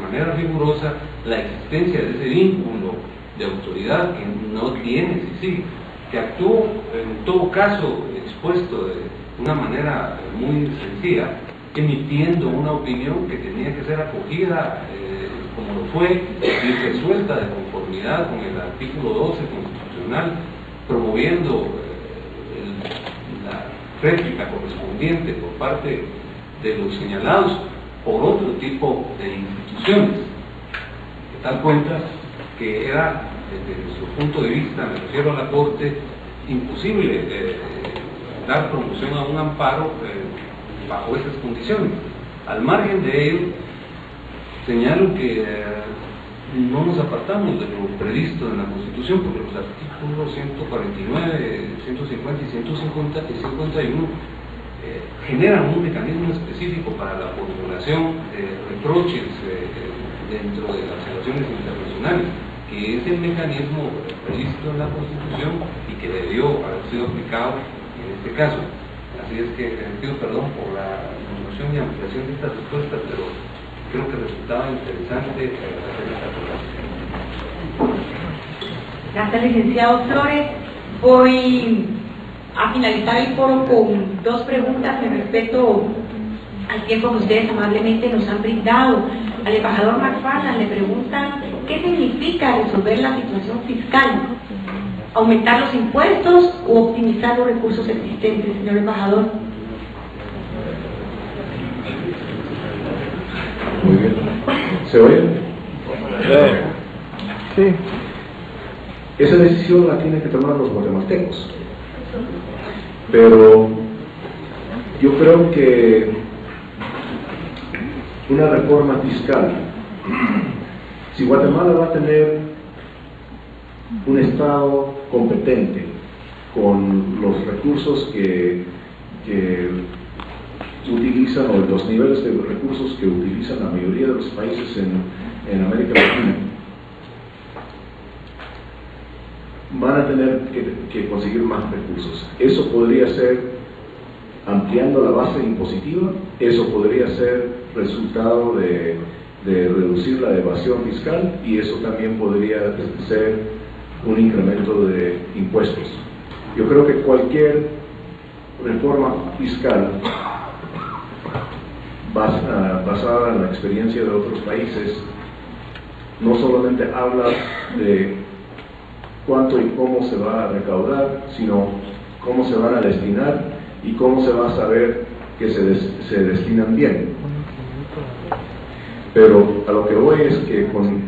manera rigurosa la existencia de ese vínculo de autoridad que no tiene, que actuó en todo caso expuesto de una manera muy sencilla, emitiendo una opinión que tenía que ser acogida como lo fue y resuelta de conformidad con el artículo 12 constitucional, promoviendo la réplica correspondiente por parte de los señalados por otro tipo de instituciones, de tal cuenta que era, desde nuestro punto de vista, me refiero a la Corte, imposible dar promoción a un amparo bajo esas condiciones. Al margen de ello, señalo que no nos apartamos de lo previsto en la Constitución, porque los artículos 149, 150 y 151 generan un mecanismo específico para la formulación de reproches dentro de las relaciones internacionales, que es el mecanismo previsto en la Constitución y que debió haber sido aplicado en este caso. Así es que pido perdón por la enunciación y ampliación de estas respuestas, pero creo que resultaba interesante hacer esta aclaración. Gracias, licenciado Flores. Voy a finalizar el foro con dos preguntas en respeto al tiempo que ustedes amablemente nos han brindado. Al embajador McFarland le preguntan qué significa resolver la situación fiscal, aumentar los impuestos o optimizar los recursos existentes, señor embajador. Muy bien. ¿Se oye? Sí. Esa decisión la tienen que tomar los guatemaltecos. Pero yo creo que una reforma fiscal, si Guatemala va a tener un Estado competente con los recursos que utilizan, o los niveles de recursos que utilizan la mayoría de los países en América Latina, van a tener que conseguir más recursos. Eso podría ser ampliando la base impositiva, eso podría ser resultado de reducir la evasión fiscal, y eso también podría ser un incremento de impuestos. Yo creo que cualquier reforma fiscal basada en la experiencia de otros países no solamente habla de cuánto y cómo se va a recaudar, sino cómo se van a destinar y cómo se va a saber que se destinan bien. Pero a lo que voy es que con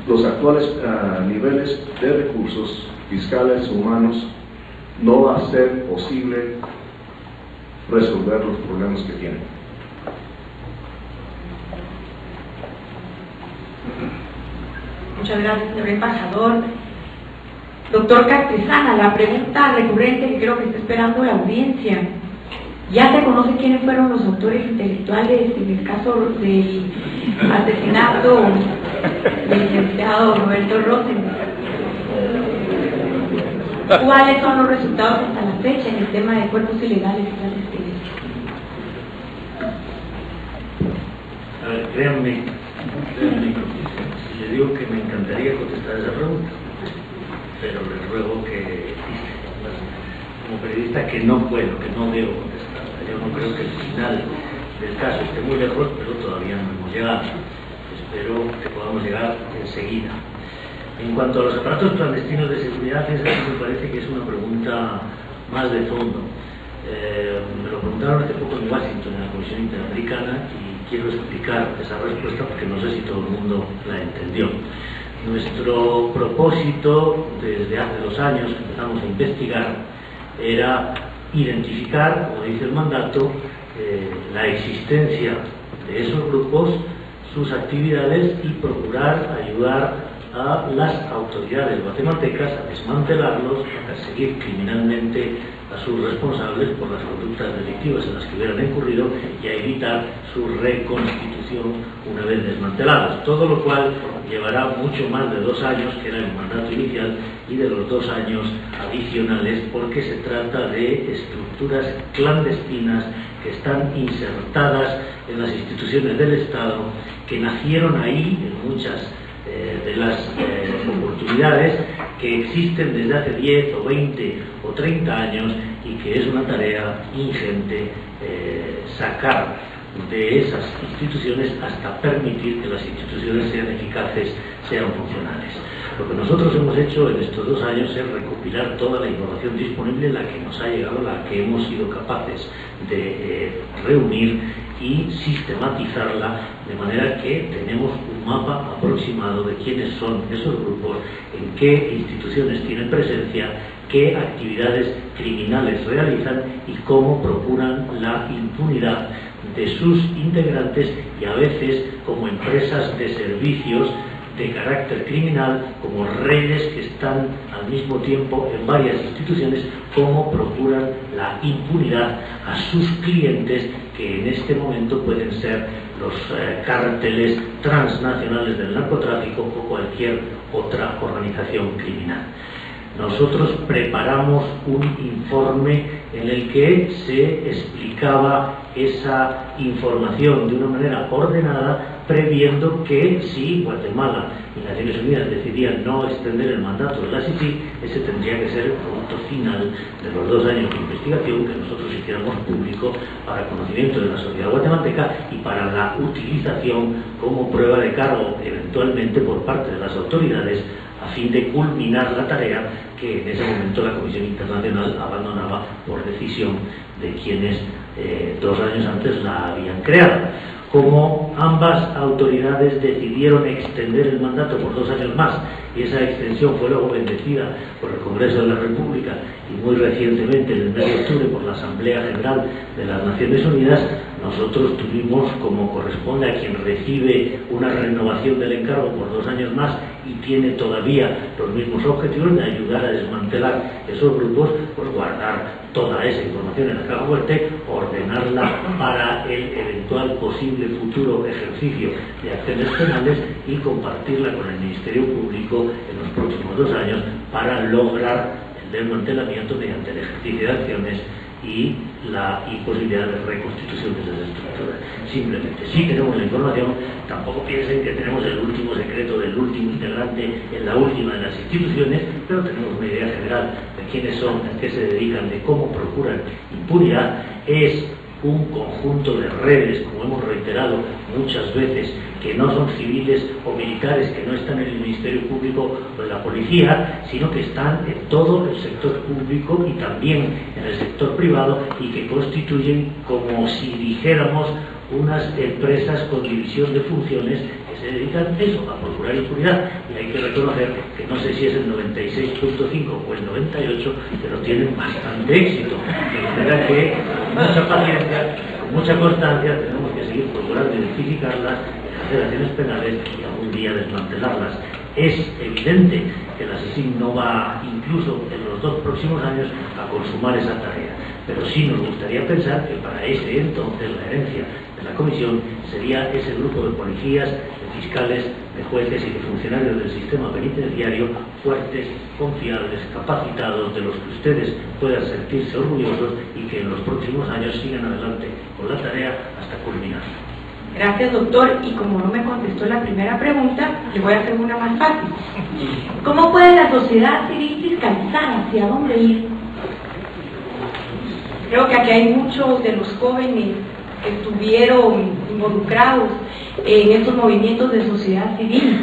los actuales niveles de recursos fiscales humanos no va a ser posible resolver los problemas que tienen. Muchas gracias, señor embajador. Doctor Cartesana, la pregunta recurrente que creo que está esperando la audiencia: ¿ya se conoce quiénes fueron los autores intelectuales en el caso del asesinato del licenciado Roberto Rosenberg? ¿Cuáles son los resultados hasta la fecha en el tema de cuerpos ilegales y clandestinos? A ver, créanme, si le digo que me encantaría contestar esa pregunta, pero les ruego que, como periodista, que no puedo, que no debo contestarla. Yo no creo que el final del caso esté muy lejos, pero todavía no hemos llegado. Espero que podamos llegar enseguida. En cuanto a los aparatos clandestinos de seguridad, esa me parece que es una pregunta más de fondo. Me lo preguntaron hace poco en Washington, en la Comisión Interamericana, y quiero explicar esa respuesta porque no sé si todo el mundo la entendió. Nuestro propósito, desde hace 2 años que empezamos a investigar, era identificar, como dice el mandato, la existencia de esos grupos, sus actividades, y procurar ayudar a las autoridades guatemaltecas a desmantelarlos, a perseguir criminalmente a sus responsables por las conductas delictivas en las que hubieran incurrido y a evitar su reconstitución una vez desmantelados. Todo lo cual llevará mucho más de 2 años, que era el mandato inicial, y de los 2 años adicionales, porque se trata de estructuras clandestinas que están insertadas en las instituciones del Estado, que nacieron ahí en muchas de las oportunidades, que existen desde hace 10 o 20 o 30 años y que es una tarea ingente sacar de esas instituciones hasta permitir que las instituciones sean eficaces, sean funcionales. Lo que nosotros hemos hecho en estos 2 años es recopilar toda la información disponible, la que nos ha llegado, la que hemos sido capaces de reunir y sistematizarla, de manera que tenemos un mapa aproximado de quiénes son esos grupos, en qué instituciones tienen presencia, qué actividades criminales realizan y cómo procuran la impunidad de sus integrantes, y a veces como empresas de servicios de carácter criminal, como redes que están al mismo tiempo en varias instituciones, cómo procuran la impunidad a sus clientes, que en este momento pueden ser los cárteles transnacionales del narcotráfico o cualquier otra organización criminal. Nosotros preparamos un informe en el que se explicaba esa información de una manera ordenada, previendo que si Guatemala y Naciones Unidas decidían no extender el mandato de la CICIG, ese tendría que ser el producto final de los 2 años de investigación que nosotros hiciéramos público para conocimiento de la sociedad guatemalteca y para la utilización como prueba de cargo eventualmente por parte de las autoridades, a fin de culminar la tarea que en ese momento la Comisión Internacional abandonaba por decisión de quienes 2 años antes la habían creado. Como ambas autoridades decidieron extender el mandato por 2 años más, y esa extensión fue luego bendecida por el Congreso de la República y muy recientemente, en el mes de octubre, por la Asamblea General de las Naciones Unidas, nosotros tuvimos, como corresponde a quien recibe una renovación del encargo por 2 años más y tiene todavía los mismos objetivos de ayudar a desmantelar esos grupos, pues guardar toda esa información en la caja fuerte, ordenarla para el eventual posible futuro ejercicio de acciones penales y compartirla con el Ministerio Público en los próximos 2 años para lograr el desmantelamiento mediante el ejercicio de acciones y la imposibilidad de reconstitución de esas estructuras. Simplemente, si tenemos la información, tampoco piensen que tenemos el último secreto del último integrante en la última de las instituciones, pero tenemos una idea general de quiénes son, a qué se dedican, de cómo procuran impunidad. Es un conjunto de redes, como hemos reiterado muchas veces, que no son civiles o militares, que no están en el Ministerio Público o en la policía, sino que están en todo el sector público y también en el sector privado, y que constituyen, como si dijéramos, unas empresas con división de funciones que se dedican a eso, a procurar impunidad. Y hay que reconocer que no sé si es el 96.5 o el 98, pero tienen bastante éxito. De manera que, con mucha paciencia, con mucha constancia, tenemos que seguir procurando identificarlas, hacer acciones penales y algún día desmantelarlas. Es evidente que la CICIG no va, incluso en los 2 próximos años, a consumar esa tarea, pero sí nos gustaría pensar que para ese entonces la herencia de la Comisión sería ese grupo de policías, de fiscales, de jueces y de funcionarios del sistema penitenciario fuertes, confiables, capacitados, de los que ustedes puedan sentirse orgullosos, y que en los próximos años sigan adelante con la tarea hasta culminar. Gracias, doctor. Y como no me contestó la primera pregunta, le voy a hacer una más fácil. ¿Cómo puede la sociedad civil fiscalizar hacia dónde ir? Creo que aquí hay muchos de los jóvenes que estuvieron involucrados en estos movimientos de sociedad civil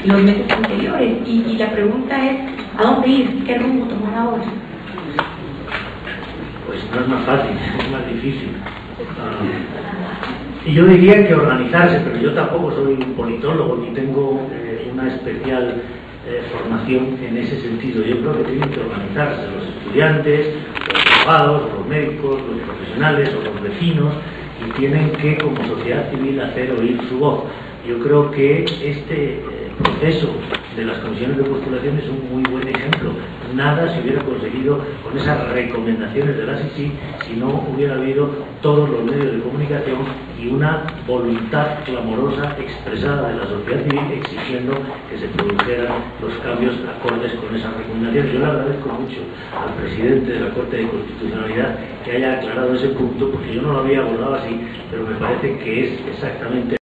los meses anteriores. Y la pregunta es, ¿a dónde ir? ¿Qué rumbo tomar ahora? Pues no es más fácil, es más difícil. Y yo diría que organizarse, pero yo tampoco soy un politólogo ni tengo una especial formación en ese sentido. Yo creo que tienen que organizarse los estudiantes, los abogados, los médicos, los profesionales o los vecinos, y tienen que, como sociedad civil, hacer oír su voz. Yo creo que este proceso de las comisiones de postulación es un muy buen ejemplo. Nada se hubiera conseguido con esas recomendaciones de la SIC si no hubiera habido todos los medios de comunicación y una voluntad clamorosa expresada de la sociedad civil exigiendo que se produjeran los cambios acordes con esas recomendaciones. Yo le agradezco mucho al presidente de la Corte de Constitucionalidad que haya aclarado ese punto, porque yo no lo había abordado así, pero me parece que es exactamente